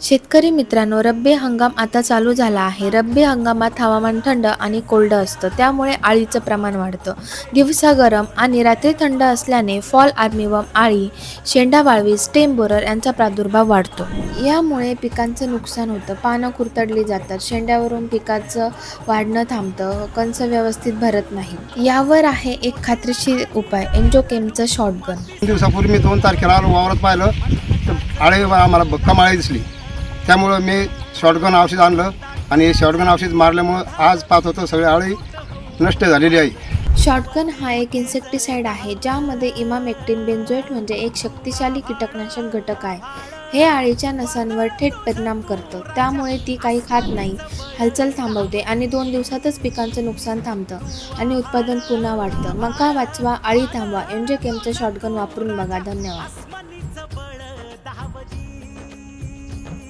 शेतकरी मित्रांनो, रब्बी हंगाम आता चालू झाला आहे. रब्बी हंगामात हवामान थंड आणि कोरडं असतं, त्यामुळे अळीचं प्रमाण वाढतं. दिवसा गरम आणि रात्री थंड असल्याने फॉल आर्मीवर्म, अळी, शेंडावाळवी, स्टेम बोरर यांचा प्रादुर्भाव वाढतो. यामुळे पिकांचं नुकसान होतं, पानं कुरतडली जातात, शेंड्यावरून पिकाचं वाढणं थांबतं, कंस व्यवस्थित भरत नाही. यावर आहे एक खात्रीशीर उपाय, एन्जोकेमचं शॉटगन. 2 दिवसापूर्वी मी 2 तारखेला आलो, वावरात पाहिलं तर आळे आम्हाला भक्कम आळे दिसली. त्यामुळं मी शॉटगन औषध आणलं आणि शॉटगन औषध मारल्यामुळं आज पाहत होतं सगळी आळी नष्ट झालेली आहे. शॉटगन हा एक इन्सेक्टिसाइड आहे, ज्यामध्ये इमामेक्टिन बेंझोएट म्हणजे एक शक्तिशाली कीटकनाशक घटक आहे. हे अळीच्या नसांवर थेट परिणाम करतं, त्यामुळे ती काही खात नाही, हालचाल थांबवते आणि 2 दिवसातच पिकांचं नुकसान थांबतं आणि उत्पादन पुन्हा वाढतं. मका वाचवा, अळी थांबवा. एन्जोकेमचं शॉटगन वापरून बघा. धन्यवाद.